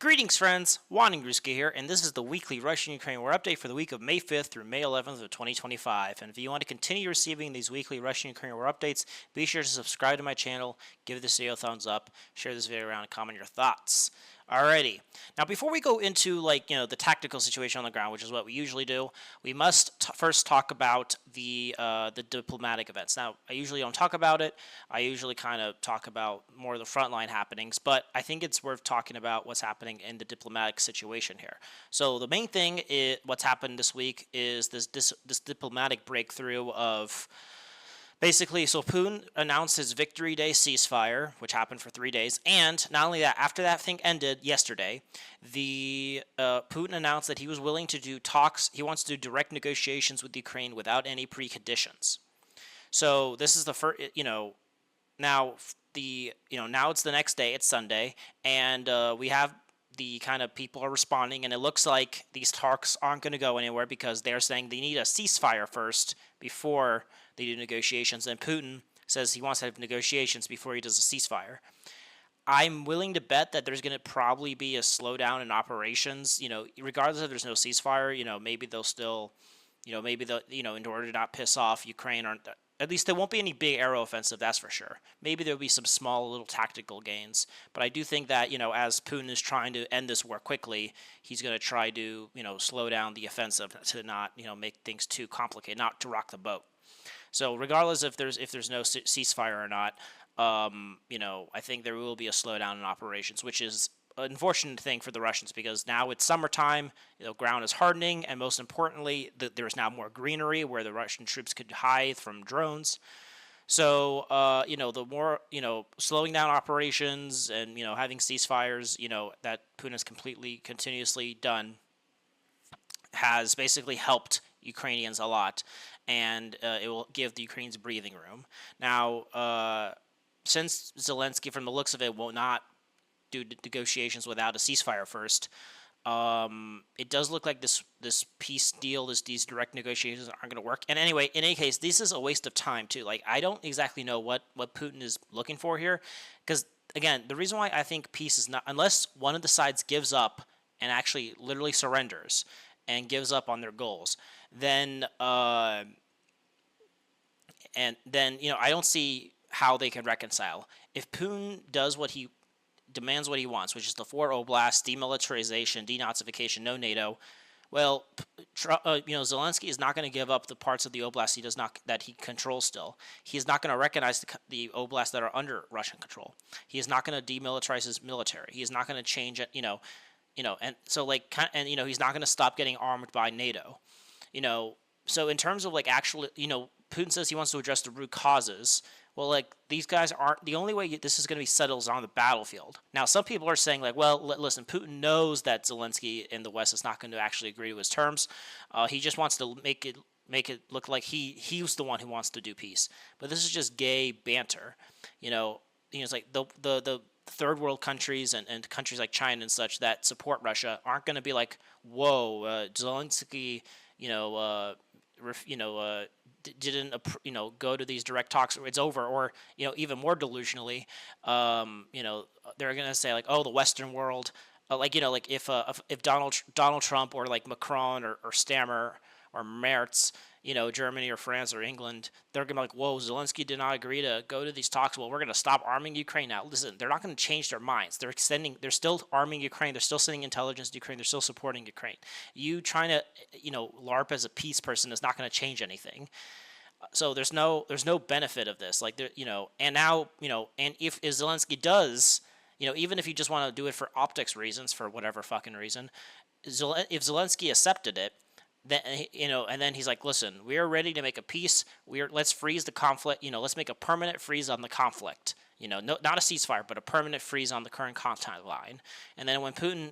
Greetings, friends. Wanningrooska here, and this is the weekly Russian-Ukraine war update for the week of May 5th through May 11th of 2025. And if you want to continue receiving these weekly Russian-Ukraine war updates, be sure to subscribe to my channel, give this video a thumbs up, share this video around, and comment your thoughts. Alrighty. Now, before we go into the tactical situation on the ground, which is what we usually do, we must first talk about the diplomatic events. Now, I usually don't talk about it. I usually kind of talk about more of the frontline happenings, but I think it's worth talking about what's happening in the diplomatic situation here. So the main thing what's happened this week is this diplomatic breakthrough of basically, so Putin announced his Victory Day ceasefire, which happened for 3 days, and not only that, after that thing ended yesterday, Putin announced that he was willing to do talks. He wants to do direct negotiations with Ukraine without any preconditions. So this is the first, now it's the next day, it's Sunday, and we have the kind of people are responding, and it looks like these talks aren't going to go anywhere because they're saying they need a ceasefire first before they do negotiations, and Putin says he wants to have negotiations before he does a ceasefire. I'm willing to bet that there's going to probably be a slowdown in operations, regardless if there's no ceasefire, maybe they'll still, maybe they'll, in order to not piss off Ukraine, or at least there won't be any big aero offensive, that's for sure. Maybe there'll be some small little tactical gains, but I do think that, as Putin is trying to end this war quickly, he's going to try to, slow down the offensive to not, make things too complicated, not to rock the boat. So regardless if there's no ceasefire or not, I think there will be a slowdown in operations, which is an unfortunate thing for the Russians because now it's summertime, the ground is hardening, and most importantly, there's now more greenery where the Russian troops could hide from drones. So, the more, slowing down operations and, having ceasefires, that Putin has continuously done has basically helped Ukrainians a lot, and it will give the Ukrainians breathing room. Now, since Zelensky, from the looks of it, will not do negotiations without a ceasefire first, it does look like this peace deal, these direct negotiations aren't going to work. And anyway, in any case, this is a waste of time too. Like, I don't exactly know what Putin is looking for here, because again, the reason why I think peace is not, unless one of the sides gives up and actually literally surrenders and gives up on their goals, then I don't see how they can reconcile. If Putin does demands what he wants, which is the 4 oblasts, demilitarization, denazification, no NATO, well, Zelensky is not going to give up the parts of the oblast that he controls still. He is not going to recognize the oblasts that are under Russian control. He is not going to demilitarize his military. He is not going to change it, and so he's not going to stop getting armed by NATO. So in terms of actually, Putin says he wants to address the root causes. Well, these guys aren't, the only way this is going to be settled is on the battlefield. Now, some people are saying well, listen, Putin knows that Zelensky in the West is not going to actually agree to his terms. He just wants to make it look like he's the one who wants to do peace. But this is just gay banter. It's like the third world countries and countries like China and such that support Russia aren't going to be like, whoa, Zelensky, didn't go to these direct talks, or it's over, or even more delusionally, they're gonna say oh, the Western world, if Donald Trump or Macron or Stammer or Merz, Germany or France or England, they're gonna be whoa, Zelensky did not agree to go to these talks. Well, we're gonna stop arming Ukraine now. Listen, they're not gonna change their minds. They're still arming Ukraine. They're still sending intelligence to Ukraine. They're still supporting Ukraine. You trying to, LARP as a peace person is not gonna change anything. So there's no benefit of this. And now, and if Zelensky does, even if you just want to do it for optics reasons, for whatever fucking reason, if Zelensky accepted it, then and then he's like, listen, we are ready to make a peace. Let's freeze the conflict. Let's make a permanent freeze on the conflict. Not a ceasefire, but a permanent freeze on the current contact line. And then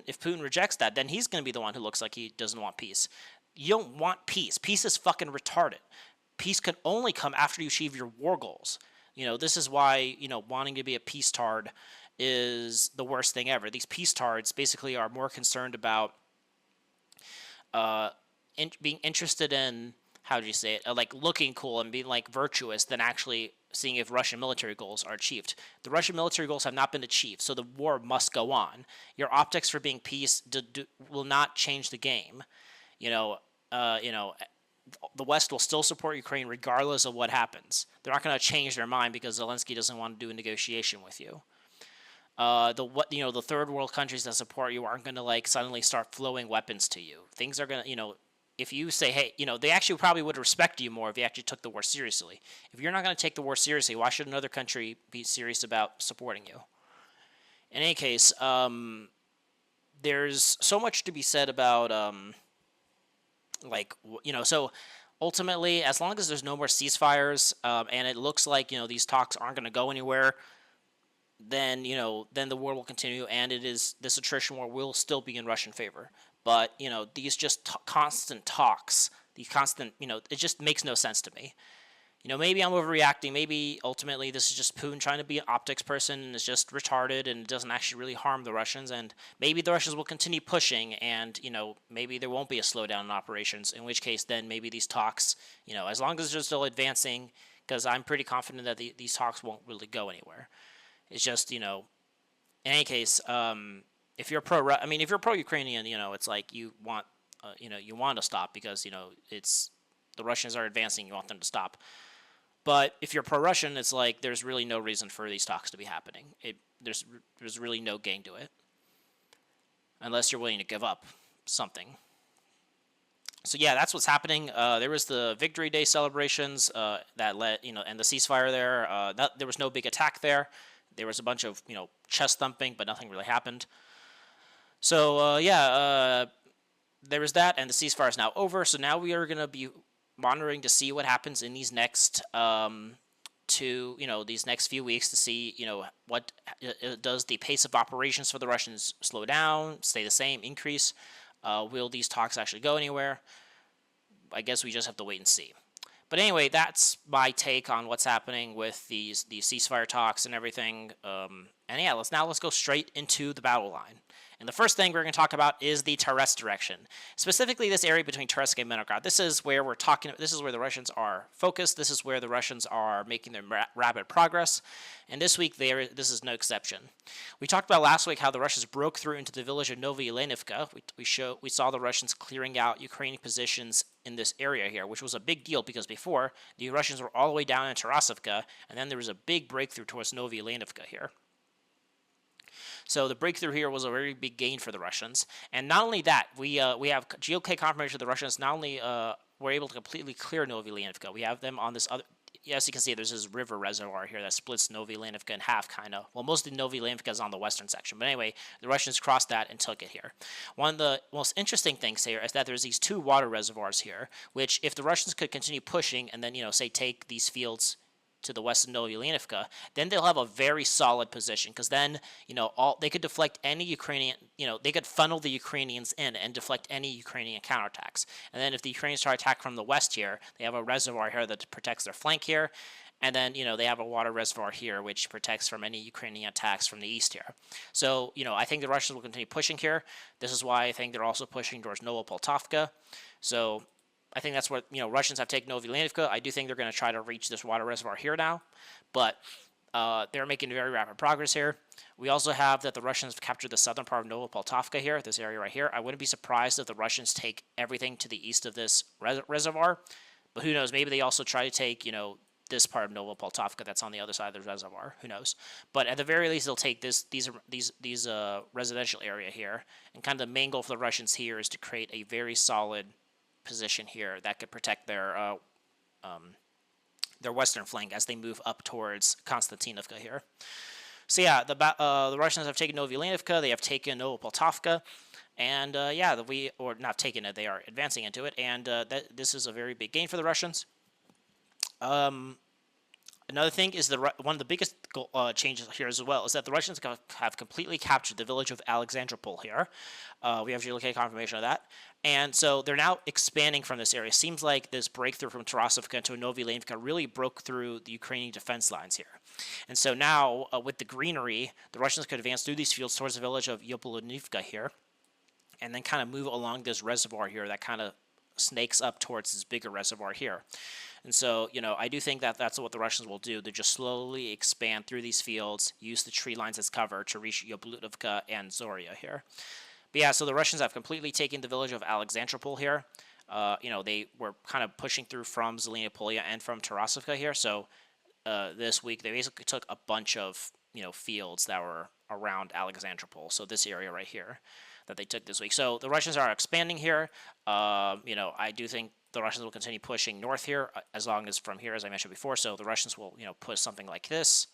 if Putin rejects that, then he's going to be the one who looks like he doesn't want peace. You don't want peace. Peace is fucking retarded. Peace can only come after you achieve your war goals. This is why, wanting to be a peace-tard is the worst thing ever. These peace-tards basically are more concerned about being interested in, how do you say it, looking cool and being virtuous than actually seeing if Russian military goals are achieved. The Russian military goals have not been achieved, so the war must go on. Your optics for being peace will not change the game. You know, the West will still support Ukraine regardless of what happens. They're not going to change their mind because Zelensky doesn't want to do a negotiation with you. The third world countries that support you aren't going to like suddenly start flowing weapons to you. Things are going to, if you say, hey, they actually probably would respect you more if you actually took the war seriously. If you're not going to take the war seriously, why should another country be serious about supporting you? In any case, there's so much to be said about, so ultimately, as long as there's no more ceasefires, and it looks like, these talks aren't going to go anywhere, then the war will continue, and this attrition war will still be in Russian favor. But these just constant talks, it just makes no sense to me. Maybe I'm overreacting. Maybe ultimately this is just Putin trying to be an optics person and is just retarded and doesn't actually really harm the Russians. And maybe the Russians will continue pushing, and maybe there won't be a slowdown in operations. In which case, then maybe these talks, as long as they're still advancing, because I'm pretty confident that these talks won't really go anywhere. It's just, in any case, if you're pro-Ukrainian, it's like you want to stop because, it's the Russians are advancing, you want them to stop. But if you're pro-Russian, it's like there's really no reason for these talks to be happening. There's really no gain to it, unless you're willing to give up something. So yeah, that's what's happening. There was the Victory Day celebrations that led, and the ceasefire there. There was no big attack there. There was a bunch of, chest thumping, but nothing really happened. So, there was that, and the ceasefire is now over. So now we are going to be monitoring to see what happens in these next these next few weeks to see, what does the pace of operations for the Russians slow down, stay the same, increase? Will these talks actually go anywhere? I guess we just have to wait and see. But anyway, that's my take on what's happening with these ceasefire talks and everything. And yeah, let's go straight into the battle line. And the first thing we're going to talk about is the Toretsk direction, specifically this area between Toretsk and Leningrad. This is where this is where the Russians are focused. This is where the Russians are making their rapid progress. And this week, this is no exception. We talked about last week how the Russians broke through into the village of Novoyelenivka. We saw the Russians clearing out Ukrainian positions in this area here, which was a big deal because before, the Russians were all the way down in Tarasovka, and then there was a big breakthrough towards Novoyelenivka here. So the breakthrough here was a very big gain for the Russians. And not only that, we have GOK confirmation of the Russians not only were able to completely clear Novoyelenivka, we have them on this other... As you can see, there's this river reservoir here that splits Novoyelenivka in half, kind of. Well, most of Novoyelenivka is on the western section. But anyway, the Russians crossed that and took it here. One of the most interesting things here is that there's these two water reservoirs here, which if the Russians could continue pushing and then, say, take these fields to the west of Novoyelenivka, then they'll have a very solid position, because then, they could deflect any Ukrainian, they could funnel the Ukrainians in and deflect any Ukrainian counterattacks. And then if the Ukrainians try to attack from the west here, they have a reservoir here that protects their flank here, and then, they have a water reservoir here which protects from any Ukrainian attacks from the east here. So, I think the Russians will continue pushing here. This is why I think they're also pushing towards Novopoltovka. So I think that's what, Russians have taken Novoyelenivka. I do think they're going to try to reach this water reservoir here now, but they're making very rapid progress here. We also have that the Russians have captured the southern part of Novopoltovka here, this area right here. I wouldn't be surprised if the Russians take everything to the east of this reservoir, but who knows? Maybe they also try to take, this part of Novopoltovka that's on the other side of the reservoir. Who knows? But at the very least, they'll take these residential area here, and kind of the main goal for the Russians here is to create a very solid position here that could protect their western flank as they move up towards Konstantinovka here. So yeah, the Russians have taken Novoyelenivka, they have taken Novopoltovka, and not taken it, they are advancing into it, and this is a very big gain for the Russians. Another thing is one of the biggest changes here as well is that the Russians have completely captured the village of Alexandropol here. We have geolocated confirmation of that. And so they're now expanding from this area. Seems like this breakthrough from Tarasovka to Novoyelenivka really broke through the Ukrainian defense lines here. And so now, with the greenery, the Russians could advance through these fields towards the village of Yopolonivka here, and then kind of move along this reservoir here that kind of snakes up towards this bigger reservoir here. And so, I do think that that's what the Russians will do. They just slowly expand through these fields, use the tree lines as cover to reach Yablutovka and Zoria here. But yeah, so the Russians have completely taken the village of Alexandropol here. They were kind of pushing through from Zelina Polya and from Tarasovka here. So this week they basically took a bunch of fields that were around Alexandropol. So this area right here that they took this week. So the Russians are expanding here. I do think the Russians will continue pushing north here as long as from here, as I mentioned before. So the Russians will push something like this.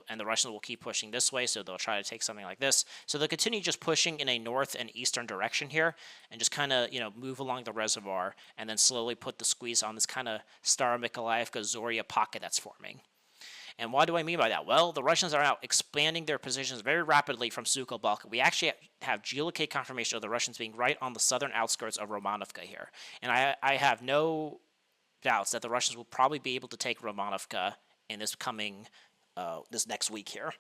And the Russians will keep pushing this way, so they'll try to take something like this. So they'll continue just pushing in a north and eastern direction here, and just kind of, move along the reservoir, and then slowly put the squeeze on this kind of Staromykolaievka-Zoria pocket that's forming. And what do I mean by that? Well, the Russians are now expanding their positions very rapidly from Sukhol Balka. We actually have geolocate confirmation of the Russians being right on the southern outskirts of Romanovka here. And I have no doubts that the Russians will probably be able to take Romanovka in this coming this next week here.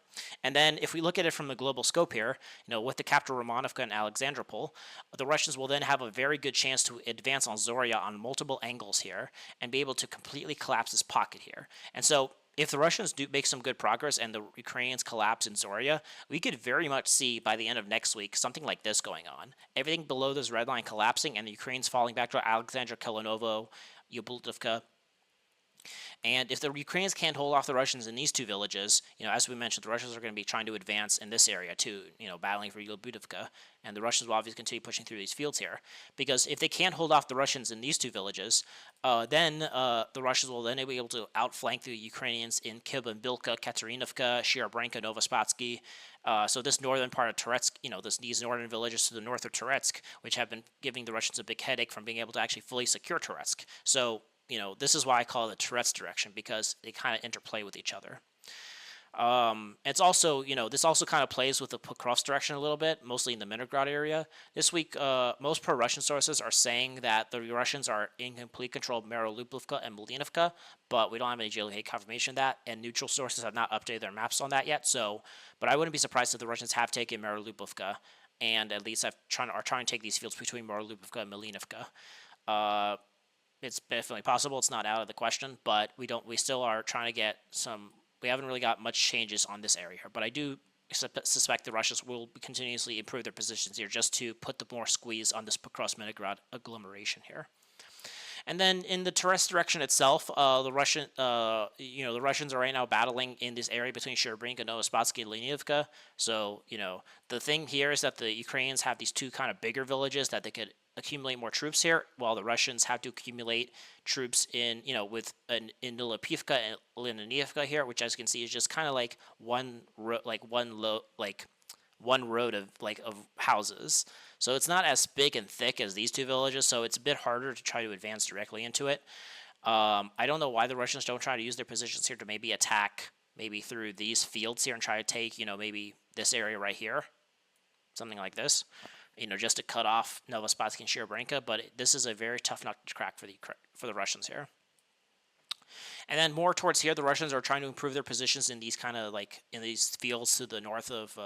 And then if we look at it from the global scope here, with the capture of Romanovka and Alexandropol, the Russians will then have a very good chance to advance on Zoria on multiple angles here and be able to completely collapse this pocket here. And so if the Russians do make some good progress and the Ukrainians collapse in Zoria, we could very much see by the end of next week something like this going on. Everything below this red line collapsing and the Ukrainians falling back to Alexandra, Kilonovo, Yablutovka. And if the Ukrainians can't hold off the Russians in these two villages, as we mentioned, the Russians are going to be trying to advance in this area too, battling for Yablutovka, and the Russians will obviously continue pushing through these fields here. Because if they can't hold off the Russians in these two villages, then the Russians will then be able to outflank the Ukrainians in Kilbanbilka, Katerinovka, Shirobranka, Novospatsky. So this northern part of Toretsk, these northern villages to the north of Toretsk, which have been giving the Russians a big headache from being able to actually fully secure Toretsk. So this is why I call it the Toretsk direction, because they kind of interplay with each other. It's also, this also kind of plays with the Pokrovsk direction a little bit, mostly in the Mitrograd area. This week, most pro-Russian sources are saying that the Russians are in complete control of Marolubivka and Malinovka, but we don't have any geolocate confirmation of that, and neutral sources have not updated their maps on that yet. But I wouldn't be surprised if the Russians have taken Marolubivka, and at least are trying to take these fields between Marolubivka and Malinovka. It's definitely possible. It's not out of the question, but we still are trying to get some. We haven't really got much changes on this area here, but I do suspect the Russians will continuously improve their positions here just to put the more squeeze on this Pokrovsk-Mitrograd agglomeration here. And then in the Toretsk direction itself, the Russians are right now battling in this area between Shirobranka, Novospatsky, and Leniivka. So, the thing here is that the Ukrainians have these two kind of bigger villages that they could accumulate more troops here, while the Russians have to accumulate troops in Nilipivka and Leniniivka here, which as you can see is just kind of like one road of houses. So it's not as big and thick as these two villages, so it's a bit harder to try to advance directly into it. I don't know why the Russians don't try to use their positions here to maybe attack maybe through these fields here and try to take, maybe this area right here, something like this. Just to cut off Novospatsky and Shirobranka, but this is a very tough nut to crack for the Russians here. And then more towards here, the Russians are trying to improve their positions in these kind of in these fields to the north of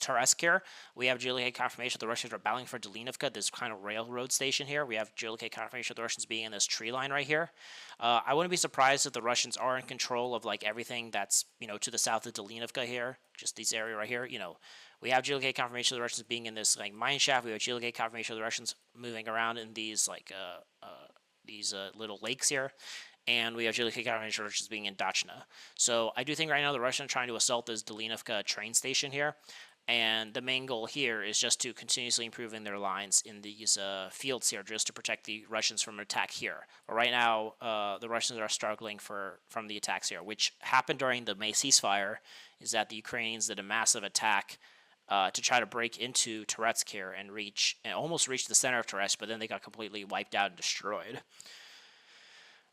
Toretsk here. We have geolocate confirmation the Russians are battling for Delinovka, this kind of railroad station here. We have geolocate confirmation of the Russians being in this tree line right here. I wouldn't be surprised if the Russians are in control of everything that's to the south of Delinovka here, just this area right here. We have geolocate confirmation of the Russians being in this mine shaft. We have geolocate confirmation of the Russians moving around in these little lakes here. And we have geolocate confirmation of the Russians being in Dachna. So I do think right now the Russians are trying to assault this Delinovka train station here. And the main goal here is just to continuously improving their lines in these fields here, just to protect the Russians from attack here. But right now, the Russians are struggling from the attacks here, which happened during the May ceasefire, is that the Ukrainians did a massive attack to try to break into Toretsk here and almost reach the center of Toretsk, but then they got completely wiped out and destroyed.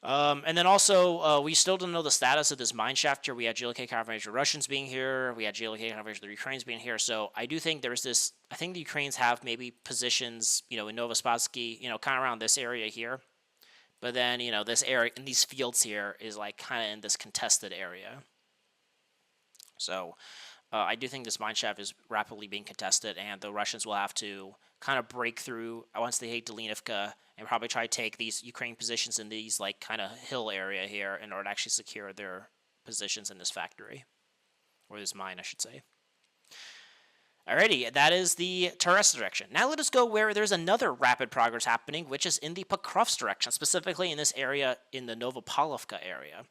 And then also, we still don't know the status of this mine shaft here. We had geolocate confirmation of the Russians being here. We had geolocate confirmation of the Ukrainians being here. So I do think there's this. I think the Ukrainians have maybe positions, in Novospatsky, kind of around this area here. But then, this area in these fields here is kind of in this contested area. So I do think this mine shaft is rapidly being contested, and the Russians will have to kind of break through once they hit Delinivka and probably try to take these Ukrainian positions in these like kind of hill area here in order to actually secure their positions in this factory, or this mine, I should say. Alrighty, that is the Toretsk direction. Now let us go where there's another rapid progress happening, which is in the Pokrovsk direction, specifically in this area in the Novopalovka area.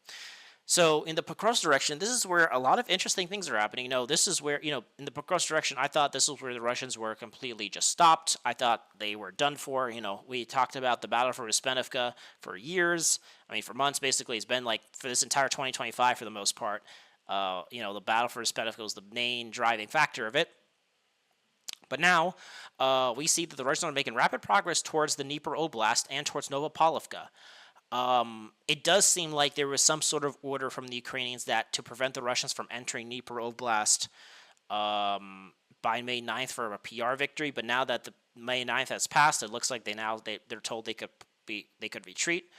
So in the Pokrovsk direction, this is where a lot of interesting things are happening. This is where, in the Pokrovsk direction, I thought this was where the Russians were completely just stopped. I thought they were done for. We talked about the battle for Uspenivka for years. I mean, for months, basically. It's been like for this entire 2025 for the most part. The battle for Uspenivka was the main driving factor of it. But now, we see that the Russians are making rapid progress towards the Dnipro Oblast and towards Novopalovka. It does seem like there was some sort of order from the Ukrainians that to prevent the Russians from entering Dnipro Oblast by May 9th for a PR victory. But now that the May 9th has passed, it looks like they're told they could retreat.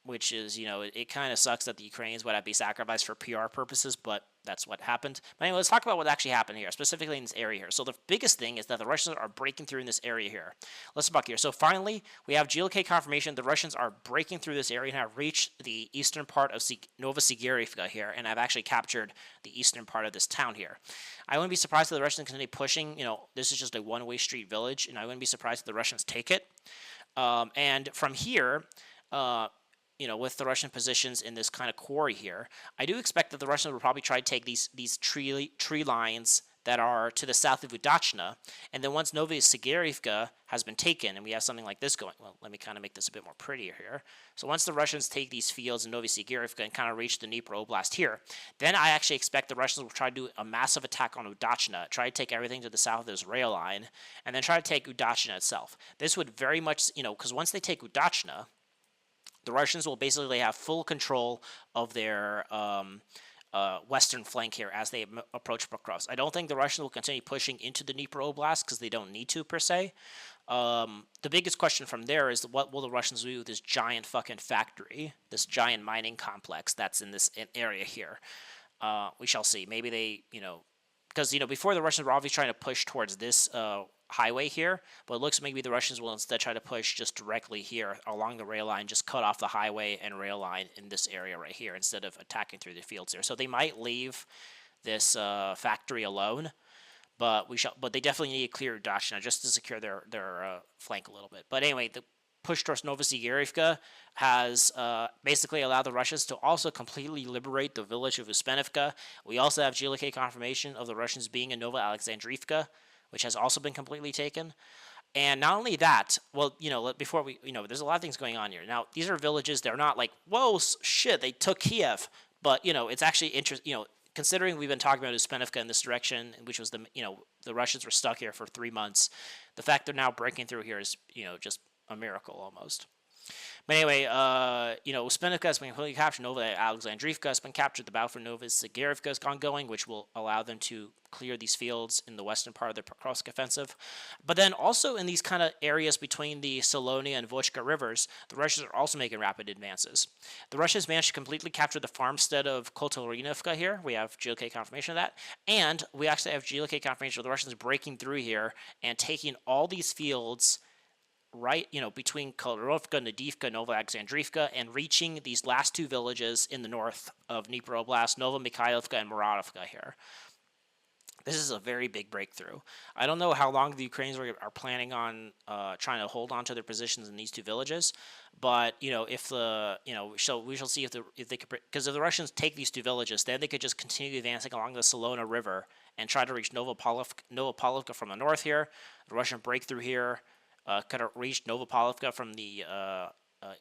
Which is, it kind of sucks that the Ukrainians would have to be sacrificed for PR purposes, but that's what happened. But anyway, let's talk about what actually happened here, specifically in this area here. So the biggest thing is that the Russians are breaking through in this area here. Let's talk here. So finally, we have GLK confirmation the Russians are breaking through this area and have reached the eastern part of Novosibirsk here, and have actually captured the eastern part of this town here. I wouldn't be surprised if the Russians continue pushing. This is just a one-way street village, and I wouldn't be surprised if the Russians take it. And from here, with the Russian positions in this kind of quarry here, I do expect that the Russians will probably try to take these tree lines that are to the south of Udachna, and then once Novosibirsk has been taken, and we have something like this going, well, let me kind of make this a bit more prettier here. So once the Russians take these fields in Novosibirsk and kind of reach the Dnipro Oblast here, then I actually expect the Russians will try to do a massive attack on Udachna, try to take everything to the south of this rail line, and then try to take Udachna itself. This would very much, because once they take Udachna, the Russians will basically have full control of their western flank here as they approach Pokrovsk. I don't think the Russians will continue pushing into the Dnipro Oblast because they don't need to, per se. The biggest question from there is what will the Russians do with this giant fucking factory, this giant mining complex that's in this area here. We shall see. Maybe they, because, before the Russians were obviously trying to push towards this highway here, but it looks maybe the Russians will instead try to push just directly here along the rail line, just cut off the highway and rail line in this area right here instead of attacking through the fields here. So they might leave this factory alone, but they definitely need to clear Udachna just to secure their flank a little bit. But anyway, the push towards Novosibirsk has basically allowed the Russians to also completely liberate the village of Uspenivka. We also have GLK confirmation of the Russians being in Novoalexandrivka, which has also been completely taken. And not only that, well, before we, there's a lot of things going on here. Now, these are villages, they're not like, whoa, shit, they took Kiev. But, it's actually interesting, considering we've been talking about Uspenivka in this direction, which was the Russians were stuck here for 3 months. The fact they're now breaking through here is, just a miracle almost. But anyway, Uspenivka has been completely captured. Novoalexandrivka has been captured. The battle for Novosibirsk is ongoing, which will allow them to clear these fields in the western part of the Pokrovsk offensive. But then also in these kind of areas between the Solonia and Vochka rivers, the Russians are also making rapid advances. The Russians managed to completely capture the farmstead of Kotelrinovka here. We have GLK confirmation of that. And we actually have GLK confirmation of the Russians breaking through here and taking all these fields right, between Kotelrinovka, Nadivka, Novoalexandrivka, and reaching these last two villages in the north of Dnipro Oblast, Novomikhailivka and Muradovka here. This is a very big breakthrough. I don't know how long the Ukrainians are planning on trying to hold on to their positions in these two villages, but so we shall see if they could, because if the Russians take these two villages, then they could just continue advancing along the Solona River and try to reach Novopalovka from the north here. The Russian breakthrough here could have reached Novopalovka from the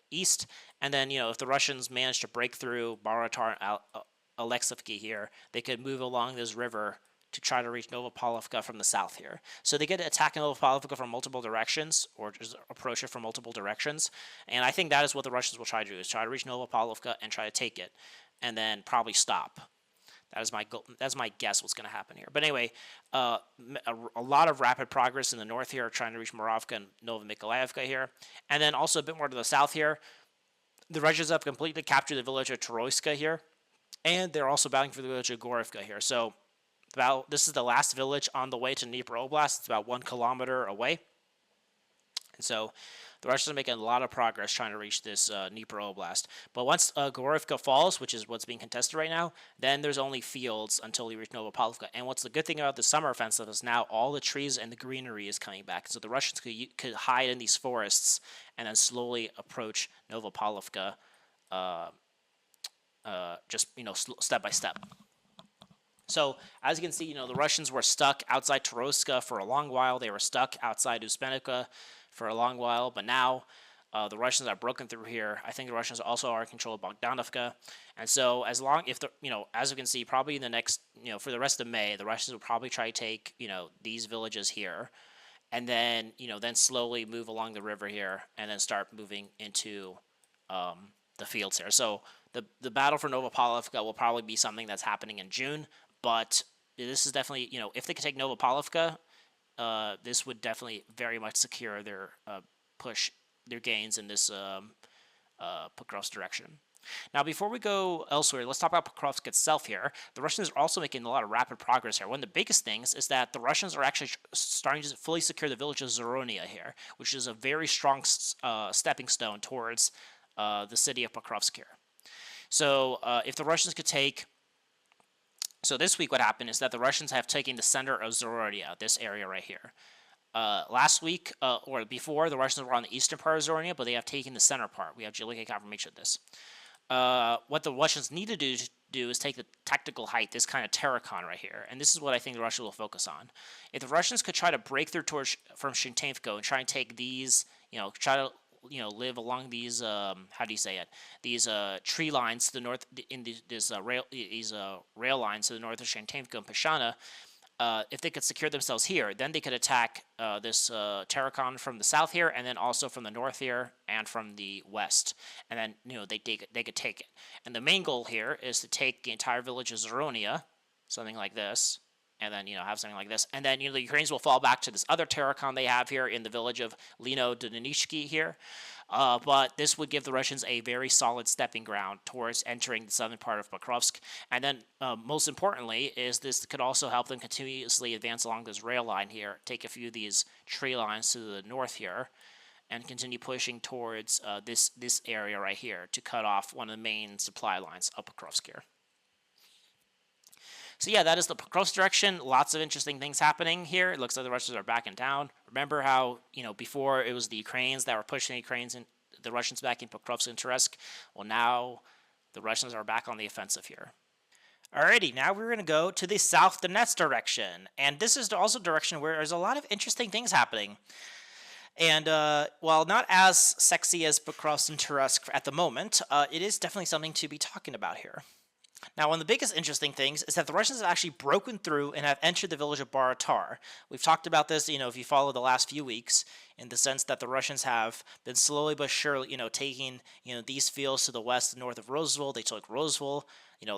east, and then if the Russians manage to break through Baratar and Alexivki here, they could move along this river to try to reach Novopalovka from the south here. So they get to attack Novopalovka from multiple directions, or just approach it from multiple directions, and I think that is what the Russians will try to do, is try to reach Novopalovka and try to take it, and then probably stop. That is my goal. That's my guess what's going to happen here. But anyway, a lot of rapid progress in the north here, trying to reach Muravka and Novomikhailivka here. And then also a bit more to the south here, the Russians have completely captured the village of Troitska here. and they're also battling for the village of Gorivka here. So this is the last village on the way to Dnipro Oblast. It's about 1 kilometer away. And so the Russians are making a lot of progress trying to reach this Dnipro Oblast. But once Gorivka falls, which is what's being contested right now, then there's only fields until we reach Novopavlovka. And what's the good thing about the summer offensive is now all the trees and the greenery is coming back. So the Russians could hide in these forests and then slowly approach Novopavlovka, just step by step. So as you can see, the Russians were stuck outside Toretsk for a long while. They were stuck outside Uspenica for a long while, but now the Russians are broken through here. I think the Russians also are in control of Bogdanovka, and so as you can see, probably in the next, for the rest of May, the Russians will probably try to take, these villages here, and then, then slowly move along the river here, and then start moving into the fields here. So the battle for Novopavlovka will probably be something that's happening in June, but this is definitely, if they could take Novopavlovka, this would definitely very much secure their their gains in this Pokrovsk direction. Now, before we go elsewhere, let's talk about Pokrovsk itself here. The Russians are also making a lot of rapid progress here. One of the biggest things is that the Russians are actually starting to fully secure the village of Zoronia here, which is a very strong stepping stone towards the city of Pokrovsk here. So if the Russians could take... So this week what happened is that the Russians have taken the center of Zoronia, this area right here. Last week, or before, the Russians were on the eastern part of Zoronia, but they have taken the center part. We have GLK confirmation of this. What the Russians need to do is take the tactical height, this kind of Terrakon right here, and this is what I think the Russians will focus on. If the Russians could try to break through from Shintenko and try and take these, try to live along these these tree lines to the north, in these rail lines to the north of Shintenko and Pashana. If they could secure themselves here, then they could attack this Terrakon from the south here, and then also from the north here, and from the west. And then, they could take it. And the main goal here is to take the entire village of Zoronia, something like this, and then, have something like this. And then, the Ukrainians will fall back to this other Terrakon they have here in the village of Lino Donishki here. But this would give the Russians a very solid stepping ground towards entering the southern part of Pokrovsk. And then, most importantly, is this could also help them continuously advance along this rail line here, take a few of these tree lines to the north here, and continue pushing towards this area right here to cut off one of the main supply lines of Pokrovsk here. So yeah, that is the Pokrovsk direction. Lots of interesting things happening here. It looks like the Russians are backing down. Remember how, before it was the Ukrainians that were pushing the Russians back in Pokrovsk and Toretsk? Well, now the Russians are back on the offensive here. Alrighty, now we're going to go to the South Donetsk direction. And this is also a direction where there's a lot of interesting things happening. And while not as sexy as Pokrovsk and Toretsk at the moment, it is definitely something to be talking about here. Now, one of the biggest interesting things is that the Russians have actually broken through and have entered the village of Baratar. We've talked about this, if you follow the last few weeks, in the sense that the Russians have been slowly but surely, taking, these fields to the west and north of Roseville. They took Roseville.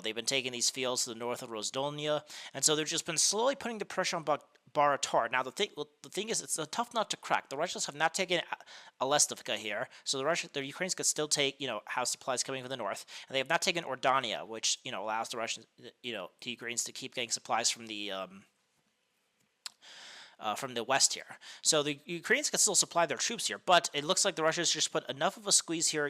They've been taking these fields to the north of Rozdolnia. And so they've just been slowly putting the pressure on Baratar. Now, the thing is, it's a tough nut to crack. The Russians have not taken Alestovka here, so the Ukrainians could still take, house supplies coming from the north, and they have not taken Ordania, which, allows the Russians, the Ukrainians to keep getting supplies from the west here. So the Ukrainians can still supply their troops here, but it looks like the Russians just put enough of a squeeze here,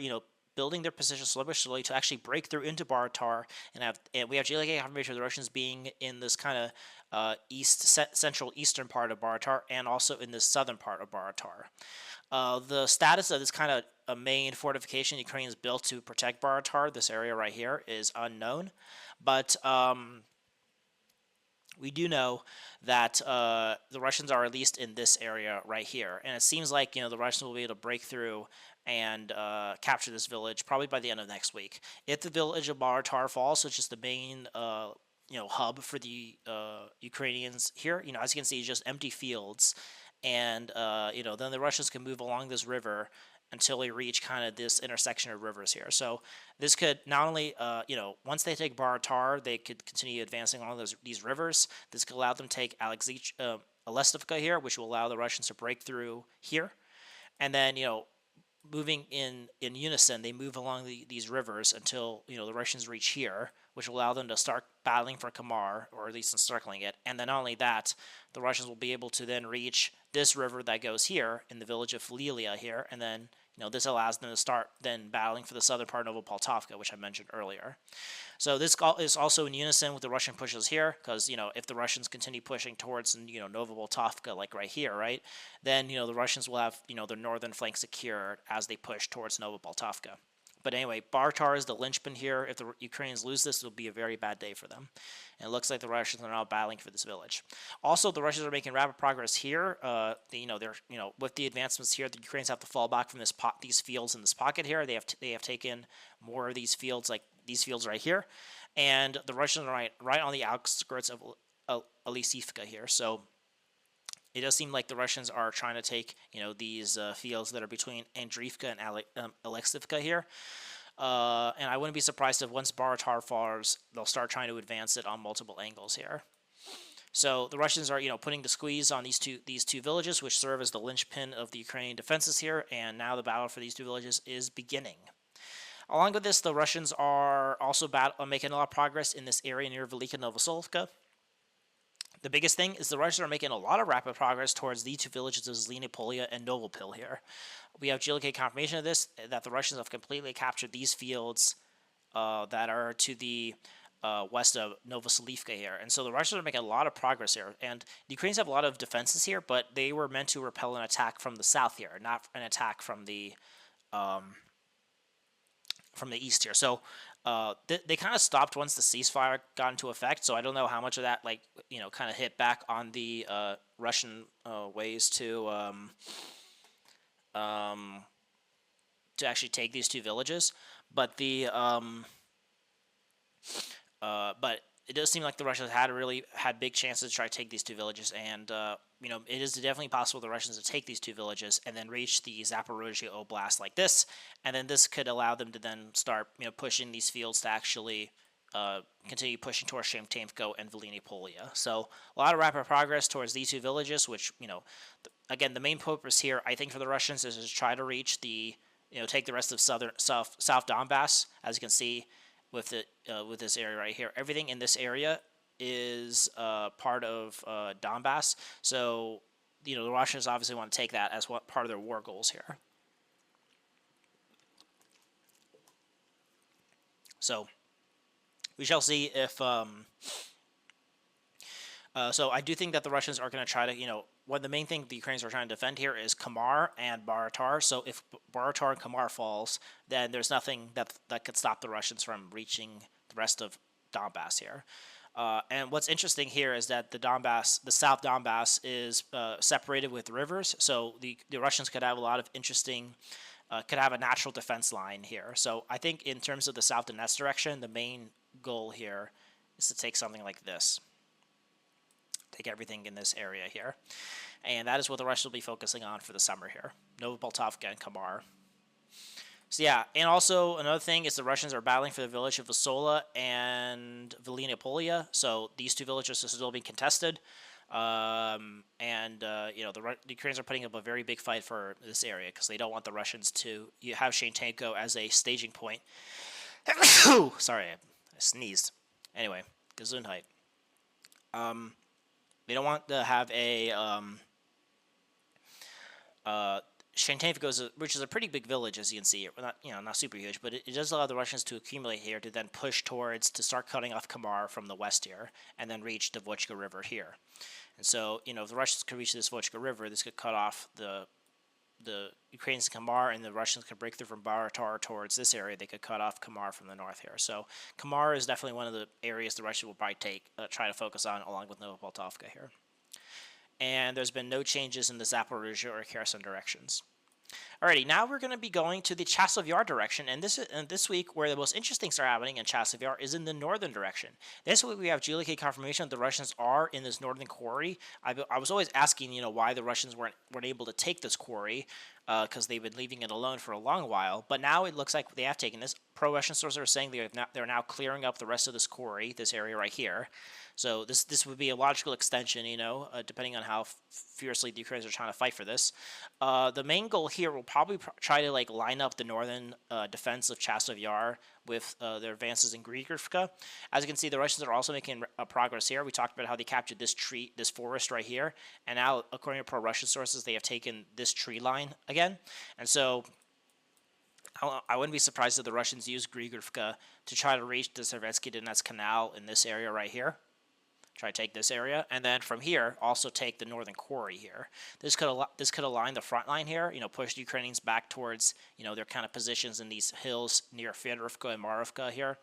building their position slowly but surely to actually break through into Baratar, and we have GLK confirmation of the Russians being in this kind of central eastern part of Baratar, and also in the southern part of Baratar. The status of this kind of a main fortification Ukrainians built to protect Baratar, this area right here, is unknown, but we do know that the Russians are at least in this area right here, and it seems like the Russians will be able to break through and capture this village probably by the end of next week. If the village of Baratar falls, which is the main hub for the Ukrainians here, as you can see, just empty fields, and then the Russians can move along this river until they reach kind of this intersection of rivers here. So this could not only, once they take Baratar, they could continue advancing along these rivers. This could allow them to take Alestovka here, which will allow the Russians to break through here. And then, moving in unison, they move along these rivers until, the Russians reach here, which will allow them to start battling for Kamar, or at least encircling it. And then not only that, the Russians will be able to then reach this river that goes here in the village of Lilia here, and then this allows them to start then battling for the southern part of Novopoltovka, which I mentioned earlier. So this is also in unison with the Russian pushes here, because if the Russians continue pushing towards Novopoltovka, like right here, right, then the Russians will have their northern flank secured as they push towards Novopoltovka. But anyway, Baratar is the linchpin here. If the Ukrainians lose this, it'll be a very bad day for them. And it looks like the Russians are now battling for this village. Also, the Russians are making rapid progress here. They're with the advancements here, the Ukrainians have to fall back from these fields in this pocket here. They have taken more of these fields, like these fields right here, and the Russians are right on the outskirts of Alisivka here. So it does seem like the Russians are trying to take, these fields that are between Andriivka and Alexivka here. And I wouldn't be surprised if once Baratar falls, they'll start trying to advance it on multiple angles here. So the Russians are, putting the squeeze on these two villages, which serve as the linchpin of the Ukrainian defenses here. And now the battle for these two villages is beginning. Along with this, the Russians are also making a lot of progress in this area near Velika Novosolivka. The biggest thing is the Russians are making a lot of rapid progress towards the two villages of Zlina Polia and Novopil here. We have GLK confirmation of this, that the Russians have completely captured these fields that are to the west of Novoselivka here. And so the Russians are making a lot of progress here. And the Ukrainians have a lot of defenses here, but they were meant to repel an attack from the south here, not an attack from the east here. So they kind of stopped once the ceasefire got into effect, so I don't know how much of that, kind of hit back on the Russian ways to actually take these two villages. But but it does seem like the Russians had big chances to try to take these two villages, and it is definitely possible the Russians to take these two villages and then reach the Zaporozhye Oblast like this, and then this could allow them to then start pushing these fields to actually continue pushing towards Shemtemko and Velina Polia. So a lot of rapid progress towards these two villages, which again, the main purpose here, I think, for the Russians is to try to reach take the rest of South Donbass. As you can see with this area right here, everything in this area is part of Donbass. So the Russians obviously want to take that as part of their war goals here. So we shall see if. So I do think that the Russians are going to try to, the main thing the Ukrainians are trying to defend here is Kamar and Baratar. So if Baratar and Kamar falls, then there's nothing that could stop the Russians from reaching the rest of Donbass here. And what's interesting here is that the South Donbass is separated with rivers. So the Russians could have a lot of interesting, could have a natural defense line here. So I think in terms of the South Donetsk direction, the main goal here is to take something like this. Take everything in this area here. And that is what the Russians will be focusing on for the summer here. Novopoltovka and Kamar. So yeah, and also another thing is the Russians are battling for the village of Vasola and Velina Polia. So these two villages are still being contested. The Ukrainians are putting up a very big fight for this area because they don't want the Russians to have Shemtemko as a staging point. Sorry, I sneezed. Anyway, Gesundheit. They don't want to have a Shemtemko, which is a pretty big village, as you can see. Not super huge, but it does allow the Russians to accumulate here to then push to start cutting off Kamar from the west here, and then reach the Vochka River here. And so, if the Russians could reach this Vochka River, this could cut off the Ukrainians in Kamar, and the Russians could break through from Baratar towards this area. They could cut off Kamar from the north here. So Kamar is definitely one of the areas the Russians will probably try to focus on, along with Novopoltovka here. And there's been no changes in the Zaporozhye or Kherson directions. Alrighty, now we're going to be going to the Chasov Yar direction, and this week, where the most interesting things are happening in Chasov Yar is in the northern direction. This week we have GLK confirmation that the Russians are in this northern quarry. I was always asking, why the Russians weren't able to take this quarry, because they've been leaving it alone for a long while. But now it looks like they have taken this. Pro-Russian sources are saying they're now clearing up the rest of this quarry, this area right here. So this would be a logical extension, depending on how fiercely the Ukrainians are trying to fight for this. The main goal here will probably try to like line up the northern defense of Chasov Yar with their advances in Grigorivka. As you can see, the Russians are also making progress here. We talked about how they captured this tree, this forest right here, and now, according to pro-Russian sources, they have taken this tree line again. And so I wouldn't be surprised if the Russians use Grigorivka to try to reach the Seversk Canal in this area right here. Try to take this area, and then from here also take the northern quarry here. This could align the front line here, push the Ukrainians back towards their kind of positions in these hills near Fedorovka and Marovka here.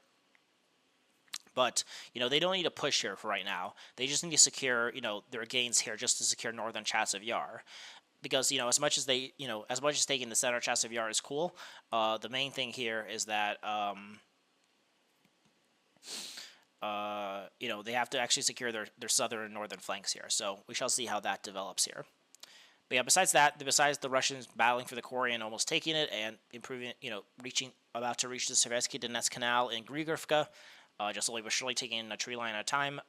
But they don't need to push here for right now. They just need to secure their gains here just to secure northern Chasov Yar. Because as much as taking the center of Chasov Yar is cool, the main thing here is that they have to actually secure their southern and northern flanks here. So we shall see how that develops here. But yeah, besides the Russians battling for the quarry and almost taking it and improving, about to reach the Seversky-Donetsk Canal in Grigorivka, just slowly but surely taking a tree line at a time,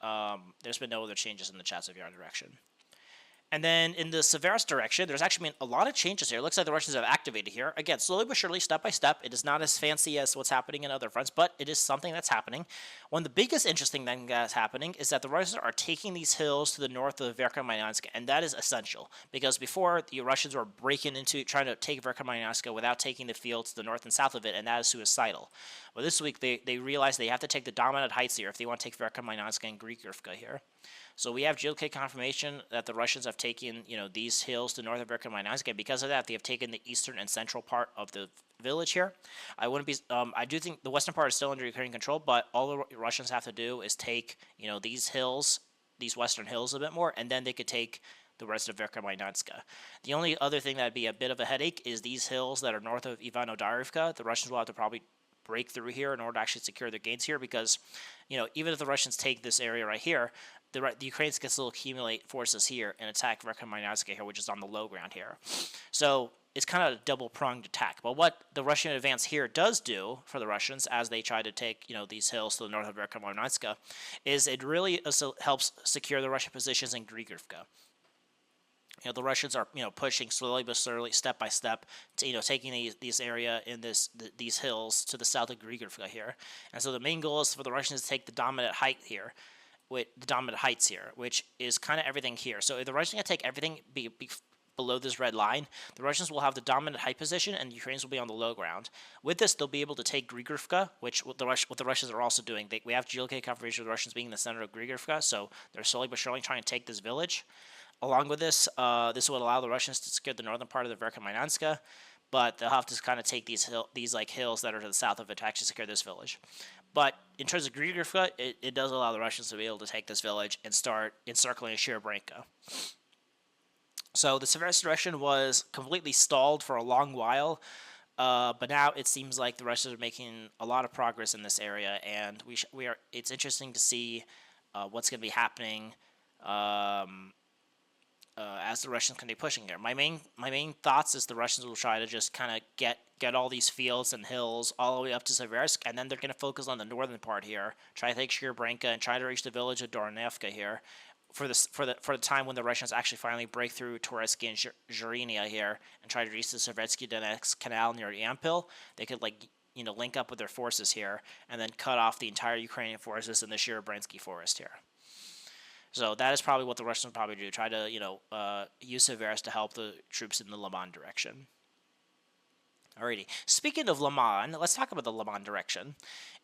there's been no other changes in the Chasov Yar direction. And then in the Seversk direction, there's actually been a lot of changes here. It looks like the Russians have activated here. Again, slowly but surely, step by step. It is not as fancy as what's happening in other fronts, but it is something that's happening. One of the biggest interesting things that's happening is that the Russians are taking these hills to the north of Verkhomanyansk, and that is essential. Because before, the Russians were breaking into, trying to take Verkhomanyansk without taking the field to the north and south of it, and that is suicidal. Well, this week, they realized they have to take the dominant heights here if they want to take Verkhomanyansk and Grigorivka here. So we have GLK confirmation that the Russians have taken, these hills to north of Verkhomanyansk, and because of that, they have taken the eastern and central part of the village here. I do think the western part is still under Ukrainian control, but all the Russians have to do is take, these hills, these western hills a bit more, and then they could take the rest of Verkhomanyansk. The only other thing that would be a bit of a headache is these hills that are north of Ivano-Darivka. The Russians will have to probably break through here in order to actually secure their gains here, because, even if the Russians take this area right here, the Ukrainians can still accumulate forces here and attack Verkhomanyansk here, which is on the low ground here. So it's kind of a double-pronged attack. But what the Russian advance here does do for the Russians as they try to take, these hills to the north of Verkhomanyansk, is it really also helps secure the Russian positions in Grigorivka. The Russians are, pushing slowly but surely, step by step, to, taking these area in these hills to the south of Grigorivka here. And so the main goal is for the Russians to take the dominant height here, with the dominant heights here, which is kind of everything here. So if the Russians can take everything below this red line, the Russians will have the dominant height position, and the Ukrainians will be on the low ground. With this, they'll be able to take Grigorivka, which what the Russians are also doing. We have GLK confirmation of the Russians being in the center of Grigorivka, so they're slowly but surely trying to take this village. Along with this, this would allow the Russians to secure the northern part of the Verkhomanyansk, but they'll have to kind of take these hills that are to the south of it to actually secure this village. But in terms of Grigorivka, it does allow the Russians to be able to take this village and start encircling Seversk. So the Seversk direction was completely stalled for a long while, but now it seems like the Russians are making a lot of progress in this area, and it's interesting to see what's going to be happening as the Russians continue pushing here. My main thoughts is the Russians will try to just kind of get all these fields and hills all the way up to Seversk, and then they're going to focus on the northern part here, try to take Seversk and try to reach the village of Dontesk here for the time when the Russians actually finally break through Toretsk and Zhurinia here and try to reach the Seversky-Donetsk Canal near Yampil. They could link up with their forces here and then cut off the entire Ukrainian forces in the Seversk forest here. So that is probably what the Russians will probably do, try to, use Seversk to help the troops in the Lyman direction. Alrighty, speaking of Lyman, let's talk about the Lyman direction.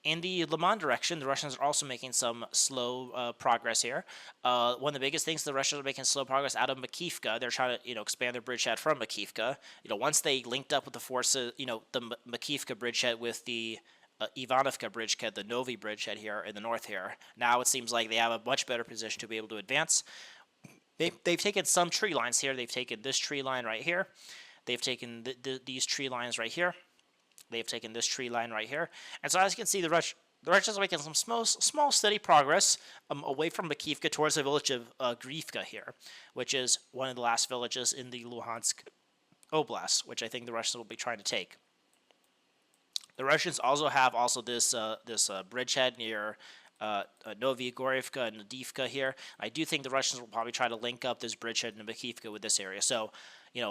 In the Lyman direction, the Russians are also making some slow progress here. One of the biggest things the Russians are making slow progress out of Makivka. They're trying to, expand their bridgehead from Makivka. Once they linked up with the forces, the Makivka bridgehead with the Ivanovka bridgehead, the Novi bridgehead here in the north here. Now it seems like they have a much better position to be able to advance. They've taken some tree lines here. They've taken this tree line right here. They've taken these tree lines right here. They've taken this tree line right here. And so as you can see, the Russians are making some small steady progress away from Makivka towards the village of Grivka here, which is one of the last villages in the Luhansk Oblast, which I think the Russians will be trying to take. The Russians also have this bridgehead near Novigorivka and Nadivka here. I do think the Russians will probably try to link up this bridgehead in Makivka with this area. So,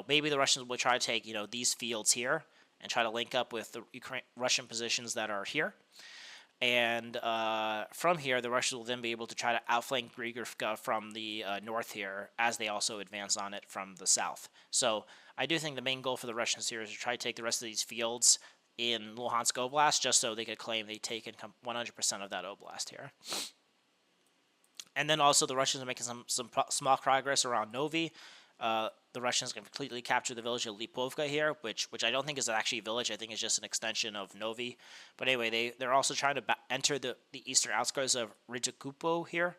maybe the Russians will try to take, these fields here and try to link up with the Russian positions that are here. And from here, the Russians will then be able to try to outflank Grigorivka from the north here, as they also advance on it from the south. So I do think the main goal for the Russians here is to try to take the rest of these fields in Luhansk Oblast, just so they could claim they've taken 100% of that Oblast here. And then also the Russians are making some small progress around Novi. The Russians can completely capture the village of Lipovka here, which I don't think is actually a village. I think it's just an extension of Novi. But anyway, they're also trying to enter the eastern outskirts of Rizhikupo here.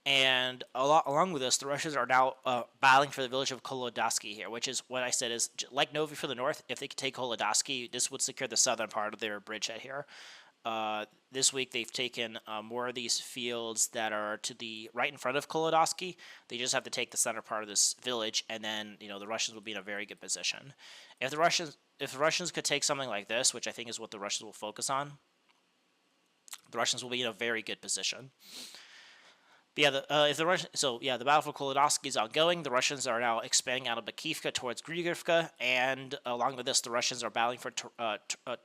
And along with this, the Russians are now battling for the village of Kolodasky here, which is what I said is, like Novi for the north, if they could take Kolodasky, this would secure the southern part of their bridgehead here. This week they've taken more of these fields that are to the right in front of Kolodasky. They just have to take the center part of this village, and then the Russians will be in a very good position. If the Russians could take something like this, which I think is what the Russians will focus on, the Russians will be in a very good position. But yeah, the battle for Kolodasky is ongoing. The Russians are now expanding out of Makivka towards Grigorivka, and along with this, the Russians are battling for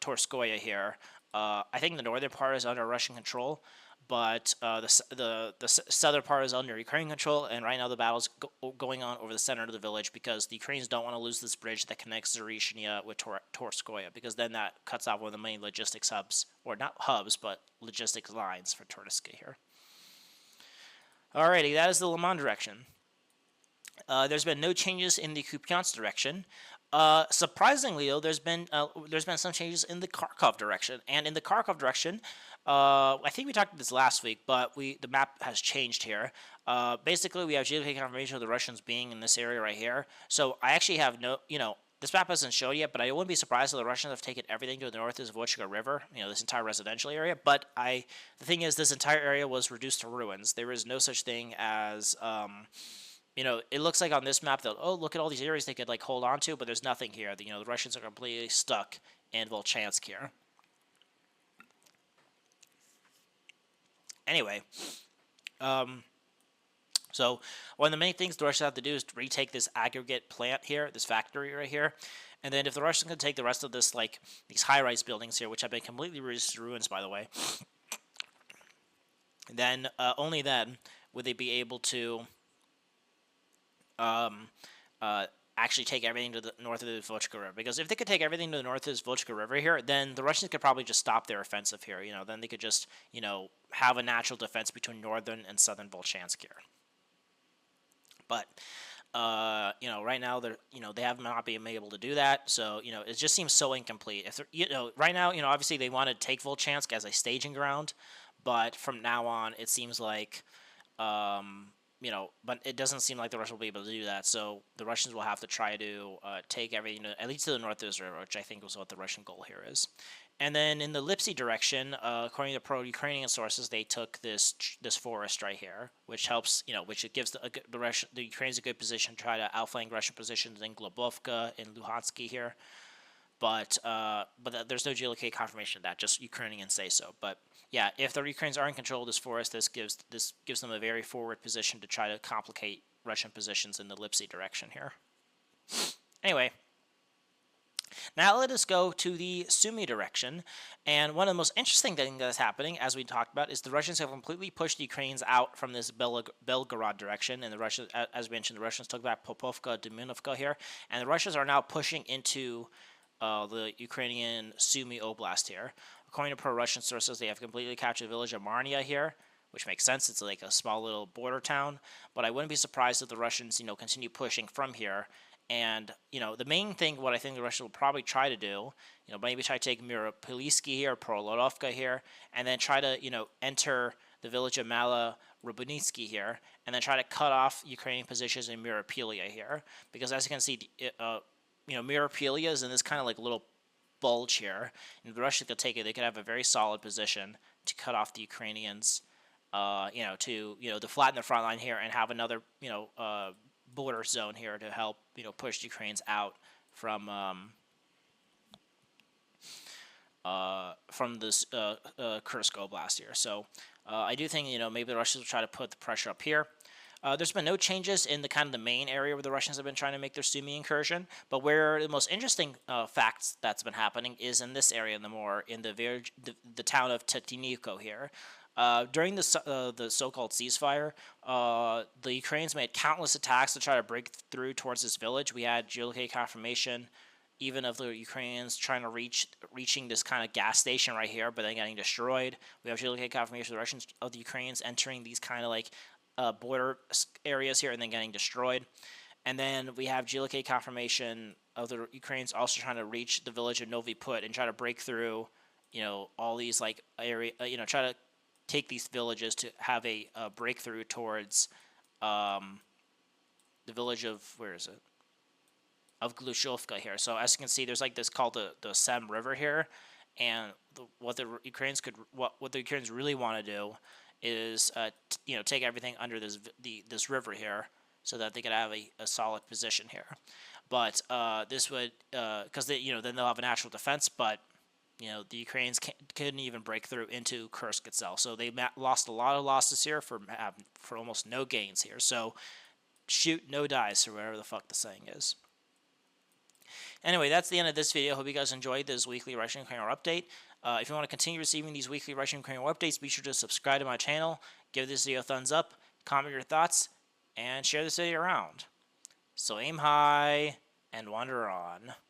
Torskoye here. I think the northern part is under Russian control, but the southern part is under Ukrainian control, and right now the battle is going on over the center of the village because the Ukrainians don't want to lose this bridge that connects Zarychnia with Torskoye, because then that cuts off one of the main logistics hubs, or not hubs, but logistics lines for Toretsk here. Alrighty, that is the Lyman direction. There's been no changes in the Kupiansk direction. Surprisingly, though, there's been some changes in the Kharkov direction, and in the Kharkov direction, I think we talked about this last week, but the map has changed here. Basically, we have geolocated confirmation of the Russians being in this area right here. So I actually have this map hasn't showed yet, but I wouldn't be surprised if the Russians have taken everything to the north of the Vochka River, this entire residential area. But the thing is, this entire area was reduced to ruins. There is no such thing as it looks like on this map that, oh, look at all these areas they could hold on to, but there's nothing here. The Russians are completely stuck in Volchansk here. Anyway, so one of the main things the Russians have to do is to retake this aggregate plant here, this factory right here. And then if the Russians can take the rest of this, these high-rise buildings here, which have been completely reduced to ruins, by the way, then only then would they be able to actually take everything to the north of the Vochka River. Because if they could take everything to the north of this Vochka River here, then the Russians could probably just stop their offensive here. Then they could just, have a natural defense between northern and southern Volchansk here. But, right now they have not been able to do that. So, it just seems so incomplete. If right now, obviously they want to take Volchansk as a staging ground, but from now on, it seems like, but it doesn't seem like the Russians will be able to do that. So the Russians will have to try to take everything, at least to the north of this river, which I think was what the Russian goal here is. And then in the Lipsy direction, according to pro-Ukrainian sources, they took this forest right here, which helps, which it gives the Ukrainians a good position to try to outflank Russian positions in Globovka and Luhansky here. But there's no geolocated confirmation of that. Just Ukrainians say so. But yeah, if the Ukrainians are in control of this forest, this gives them a very forward position to try to complicate Russian positions in the Lipsy direction here. Anyway, now let us go to the Sumy direction. And one of the most interesting things that's happening, as we talked about, is the Russians have completely pushed the Ukrainians out from this Belgorod direction. And the Russians, as mentioned, the Russians took back Popovka, Deminovka here. And the Russians are now pushing into the Ukrainian Sumy Oblast here. According to pro-Russian sources, they have completely captured the village of Marnia here, which makes sense. It's like a small little border town. But I wouldn't be surprised if the Russians, continue pushing from here. And, the main thing, what I think the Russians will probably try to do, maybe try to take Miropolysky here, Prolodovka here, and then try to, enter the village of Mala Rubunitsky here, and then try to cut off Ukrainian positions in Miropolia here. Because as you can see, Miropolia is in this kind of little bulge here, and if the Russians could take it, they could have a very solid position to cut off the Ukrainians, to flatten the front line here and have another, border zone here to help, push the Ukrainians out from from this Kursk Oblast here. So I do think, maybe the Russians will try to put the pressure up here. There's been no changes in the kind of the main area where the Russians have been trying to make their Sumy incursion, but where the most interesting facts that's been happening is in this area, in the town of Tetiniko here. During the so-called ceasefire, the Ukrainians made countless attacks to try to break through towards this village. We had geolocated confirmation, even of the Ukrainians trying to reaching this kind of gas station right here, but then getting destroyed. We have geolocated confirmation of the Russians of the Ukrainians entering these kind of like border areas here and then getting destroyed. And then we have geolocated confirmation of the Ukrainians also trying to reach the village of Novi Put and try to break through, all these like area, try to take these villages to have a breakthrough towards the village of, where is it? Of Glushovka here. So as you can see, there's like this called the Sem River here, and what the Ukrainians really want to do is take everything under this river here, so that they could have a solid position here. But this would because then they'll have a natural defense, but the Ukrainians couldn't even break through into Kursk itself. So they lost a lot of losses here for almost no gains here. So shoot no dice, or whatever the fuck the saying is. Anyway, that's the end of this video. Hope you guys enjoyed this weekly Russian-Ukrainian War update. If you want to continue receiving these weekly Russian-Ukrainian War updates, be sure to subscribe to my channel, give this video a thumbs up, comment your thoughts, and share this video around. So aim high and wander on.